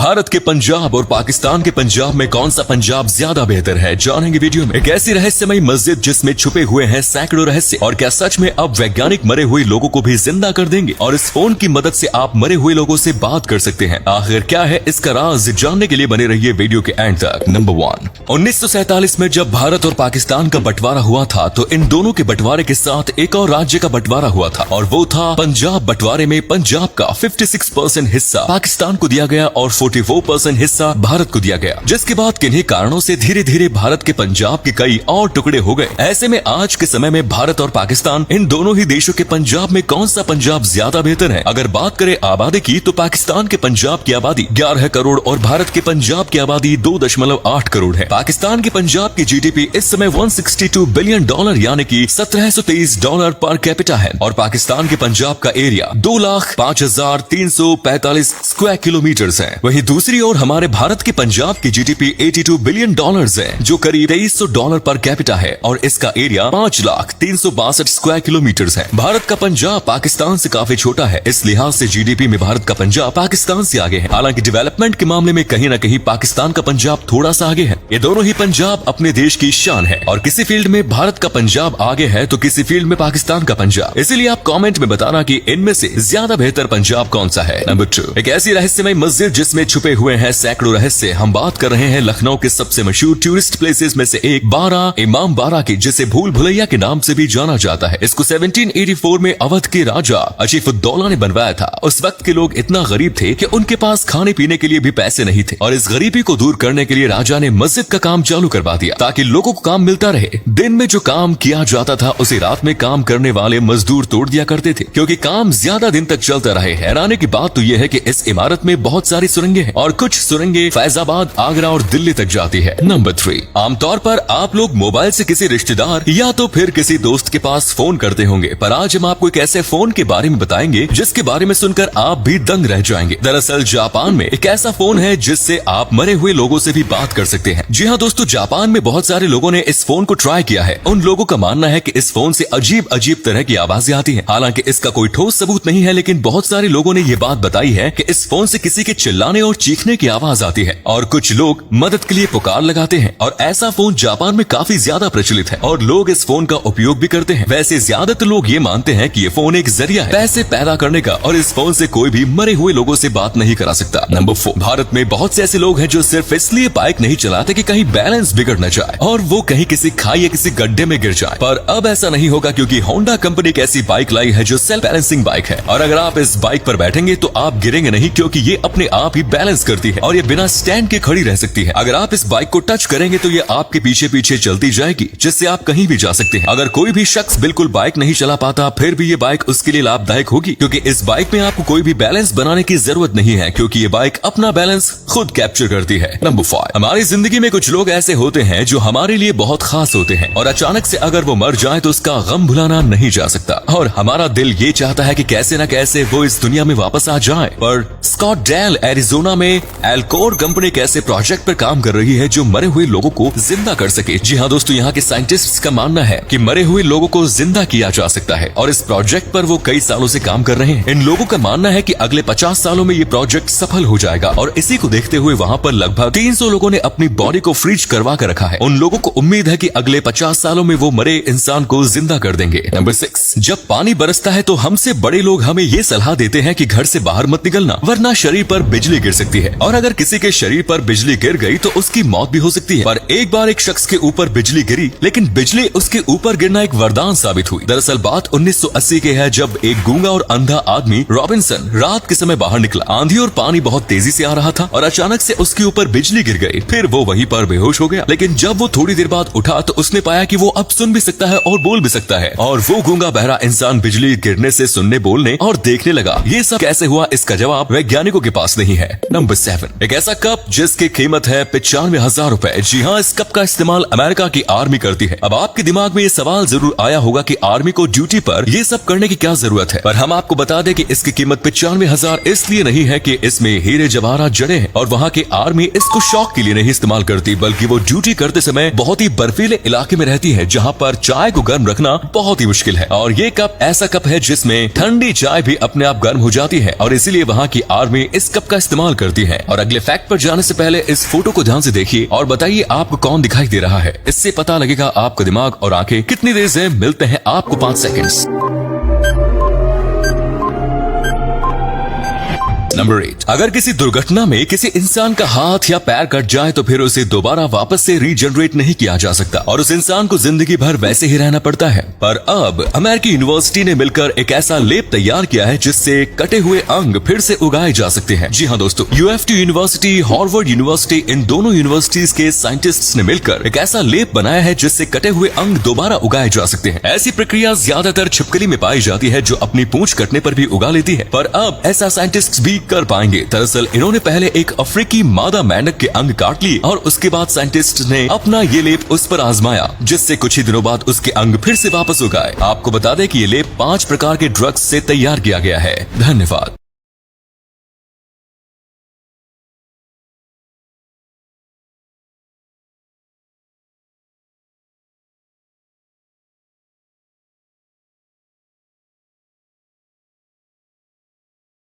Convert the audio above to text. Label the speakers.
Speaker 1: भारत के पंजाब और पाकिस्तान के पंजाब में कौन सा पंजाब ज्यादा बेहतर है, जानेंगे वीडियो में। एक ऐसी रहस्यमयी मस्जिद जिसमें छुपे हुए हैं सैकड़ों रहस्य, और क्या सच में अब वैज्ञानिक मरे हुए लोगों को भी जिंदा कर देंगे, और इस फोन की मदद से आप मरे हुए लोगों से बात कर सकते हैं। आखिर क्या है इसका राज, जानने के लिए बने रहिए वीडियो के एंड तक। नंबर 1, 1947 में जब भारत और पाकिस्तान का बंटवारा हुआ था तो इन दोनों के बंटवारे के साथ एक और राज्य का बंटवारा हुआ था, और वो था पंजाब। बंटवारे में पंजाब का 56% हिस्सा पाकिस्तान को दिया गया और 44% हिस्सा भारत को दिया गया, जिसके बाद किन्हीं कारणों से धीरे धीरे भारत के पंजाब के कई और टुकड़े हो गए। ऐसे में आज के समय में भारत और पाकिस्तान, इन दोनों ही देशों के पंजाब में कौन सा पंजाब ज्यादा बेहतर है? अगर बात करें आबादी की तो पाकिस्तान के पंजाब की आबादी 11 करोड़ और भारत के पंजाब की आबादी 2.8 करोड़ है। पाकिस्तान के पंजाब की जीडीपी इस समय $162 बिलियन यानी कि $1723 पर कैपिटा है, और पाकिस्तान के पंजाब का एरिया 2,05,345 स्क्वायर किलोमीटर है। वहीं दूसरी ओर हमारे भारत के पंजाब की जीडीपी $82 बिलियन है, जो करीब $2300 पर कैपिटा है, और इसका एरिया 5,03,62 स्क्वायर किलोमीटर है। भारत का पंजाब पाकिस्तान से काफी छोटा है, इस लिहाज से जीडीपी में भारत का पंजाब पाकिस्तान से आगे है। हालांकि डेवलपमेंट के मामले में कहीं न कहीं पाकिस्तान का पंजाब थोड़ा सा आगे है। ये दोनों ही पंजाब अपने देश की शान है, और किसी फील्ड में भारत का पंजाब आगे है तो किसी फील्ड में पाकिस्तान का पंजाब। इसीलिए आप कमेंट में बताना कि इनमें से ज्यादा बेहतर पंजाब कौन सा है। नंबर 2, एक ऐसी रहस्यमय मस्जिद जिसमें छुपे हुए हैं सैकड़ों रहस्य। हम बात कर रहे हैं लखनऊ के सबसे मशहूर टूरिस्ट प्लेसेस में से एक बारा इमाम बारा की, जिसे भूल भुलैया के नाम से भी जाना जाता है। इसको 1784 में अवध के राजा अजीफुद्दौला ने बनवाया था। उस वक्त के लोग इतना गरीब थे कि उनके पास खाने पीने के लिए भी पैसे नहीं थे, और इस गरीबी को दूर करने के लिए राजा ने मस्जिद का काम चालू करवा दिया ताकि लोगों को काम मिलता रहे। दिन में जो काम किया जाता था उसे रात में काम करने वाले मजदूर तोड़ दिया करते थे, क्योंकि काम ज्यादा दिन तक चलता रहे। हैरानी की बात तो यह है कि इस इमारत में बहुत सारी सुरंगें हैं, और कुछ सुरंगें फैजाबाद, आगरा और दिल्ली तक जाती है। नंबर 3, आमतौर पर आप लोग मोबाइल से किसी रिश्तेदार या तो फिर किसी दोस्त के पास फोन करते होंगे, पर आज हम आपको एक ऐसे फोन के बारे में बताएंगे जिसके बारे में सुनकर आप भी दंग रह जाएंगे। दरअसल जापान में एक ऐसा फोन है जिससे आप मरे हुए लोगों से भी बात कर सकते हैं। जी हाँ दोस्तों, जापान में बहुत सारे लोगों ने इस फोन को ट्राई किया है। उन लोगों का मानना है कि इस फोन से अजीब अजीब तरह की आवाजें आती हैं। हालांकि इसका कोई ठोस सबूत नहीं है, लेकिन बहुत सारे लोगों ने ये बात बताई है कि इस फोन से किसी के चिल्लाने और चीखने की आवाज आती है, और कुछ लोग मदद के लिए पुकार लगाते हैं। और ऐसा फोन जापान में काफी ज्यादा प्रचलित है, और लोग इस फोन का उपयोग भी करते हैं। वैसे ज्यादातर लोग ये मानते हैं कि ये फोन एक जरिया है पैसे पैदा करने का, और इस फोन से कोई भी मरे हुए लोगों से बात नहीं करा सकता। नंबर 4, भारत में बहुत से ऐसे लोग हैं जो सिर्फ इसलिए बाइक नहीं चलाते कि कहीं बैलेंस बिगड़ न जाए और वो कहीं किसी खाई या किसी गड्ढे में गिर जाए। पर अब ऐसा नहीं होगा, क्योंकि होंडा कंपनी एक ऐसी बाइक लाई है जो सेल्फ बैलेंसिंग बाइक है, और अगर आप इस बाइक पर बैठेंगे तो आप गिरेंगे नहीं, क्योंकि ये अपने आप ही बैलेंस करती है, और ये बिना स्टैंड के खड़ी रह सकती है। अगर आप इस बाइक को टच करेंगे तो ये आपके पीछे पीछे चलती जाएगी, जिससे आप कहीं भी जा सकते हैं। अगर कोई भी शख्स बिल्कुल बाइक नहीं चला पाता, फिर भी ये बाइक उसके लिए लाभदायक होगी, क्योंकि इस बाइक में आपको कोई भी बैलेंस बनाने की जरूरत नहीं है, क्योंकि ये बाइक अपना बैलेंस खुद कैप्चर करती है। नंबर 5, हमारी जिंदगी में कुछ लोग ऐसे होते हैं जो हमारे लिए बहुत खास होते हैं, और अचानक से अगर वो मर जाए तो उसका गम भुलाना नहीं जा सकता, और हमारा दिल ये चाहता है कि कैसे न कैसे वो इस दुनिया में वापस आ जाए। पर स्कॉटडेल एरिजोना में एल्कोर कंपनी एक ऐसे प्रोजेक्ट पर काम कर रही है जो मरे हुए लोगों को जिंदा कर सके। जी हाँ दोस्तों, यहाँ के साइंटिस्ट्स का मानना है कि मरे हुए लोगों को जिंदा किया जा सकता है, और इस प्रोजेक्ट पर वो कई सालों से काम कर रहे हैं। इन लोगों का मानना है कि अगले 50 सालों में ये प्रोजेक्ट सफल हो जाएगा, और इसी को देखते हुए वहाँ पर लगभग 300 लोगों ने अपनी बॉडी को फ्रीज करवा कर रखा है। उन लोगों को उम्मीद है कि अगले 50 सालों में वो मरे इंसान को जिंदा कर देंगे। नंबर 6, जब पानी बरसता है तो हमसे बड़े लोग हमें ये सलाह देते हैं कि घर से बाहर मत निकलना, वरना शरीर पर बिजली गिर सकती है, और अगर किसी के शरीर पर बिजली गिर गई तो उसकी मौत भी हो सकती है। पर एक बार एक शख्स के ऊपर बिजली गिरी, लेकिन बिजली उसके ऊपर गिरना एक वरदान साबित हुई। दरअसल बात 1980 की है, जब एक गूंगा और अंधा आदमी रॉबिन्सन रात के समय बाहर निकला। आंधी और पानी बहुत तेजी से आ रहा था, और अचानक से उसके ऊपर बिजली गिर गई। फिर वो वहीं पर बेहोश हो गया, लेकिन जब वो थोड़ी देर बाद उठा तो उसने पाया कि वो अब सुन भी सकता है और बोल भी सकता है, और वो गूंगा बहरा इंसान बिजली गिरने से सुनने, बोलने और देखने लगा। ये सब कैसे हुआ, इसका जवाब वैज्ञानिकों के पास नहीं है। नंबर 7, एक ऐसा कप जिसकी कीमत है 95,000 रुपए। जी हाँ, इस कप का इस्तेमाल अमेरिका की आर्मी करती है। अब आपके दिमाग में ये सवाल जरूर आया होगा कि आर्मी को ड्यूटी पर ये सब करने की क्या जरूरत है, पर हम आपको बता दें कि इसकी कीमत 95,000 इसलिए नहीं है कि इसमें हीरे जवाहरात जड़े हैं, और वहाँ की आर्मी इसको शौक के लिए नहीं इस्तेमाल करती, बल्कि वो ड्यूटी करते समय बहुत ही बर्फीले इलाके में रहती है, जहाँ पर चाय को गर्म रखना बहुत ही मुश्किल है। और ये कप ऐसा कप है जिसमें ठंडी चाय भी अपने आप गर्म हो जाती है, और इसीलिए वहाँ की आर्मी इस कप का इस्तेमाल करती हैं। और अगले फैक्ट पर जाने से पहले इस फोटो को ध्यान से देखिए और बताइए आपको कौन दिखाई दे रहा है। इससे पता लगेगा आपका दिमाग और आंखें कितनी तेज है। मिलते हैं आपको 5 सेकंड्स। नंबर 8, अगर किसी दुर्घटना में किसी इंसान का हाथ या पैर कट जाए तो फिर उसे दोबारा वापस से रीजनरेट नहीं किया जा सकता और उस इंसान को जिंदगी भर वैसे ही रहना पड़ता है। पर अब अमेरिकी यूनिवर्सिटी ने मिलकर एक ऐसा लेप तैयार किया है जिससे कटे हुए अंग फिर से उगाए जा सकते हैं। जी हाँ दोस्तों, UFT यूनिवर्सिटी, हार्वर्ड यूनिवर्सिटी, इन दोनों यूनिवर्सिटीज के साइंटिस्ट्स ने मिलकर एक ऐसा लेप बनाया है जिससे कटे हुए अंग दोबारा उगाए जा सकते हैं। ऐसी प्रक्रिया ज्यादातर छिपकली में पाई जाती है जो अपनी पूंछ कटने पर भी उगा लेती है, पर अब ऐसा साइंटिस्ट भी कर पाएंगे। दरअसल इन्होंने पहले एक अफ्रीकी मादा मेंढक के अंग काट लिए और उसके बाद साइंटिस्ट ने अपना ये लेप उस पर आजमाया, जिससे कुछ ही दिनों बाद उसके अंग फिर से वापस उगाए। आपको बता दें कि ये लेप 5 प्रकार के ड्रग्स से तैयार किया गया है। धन्यवाद।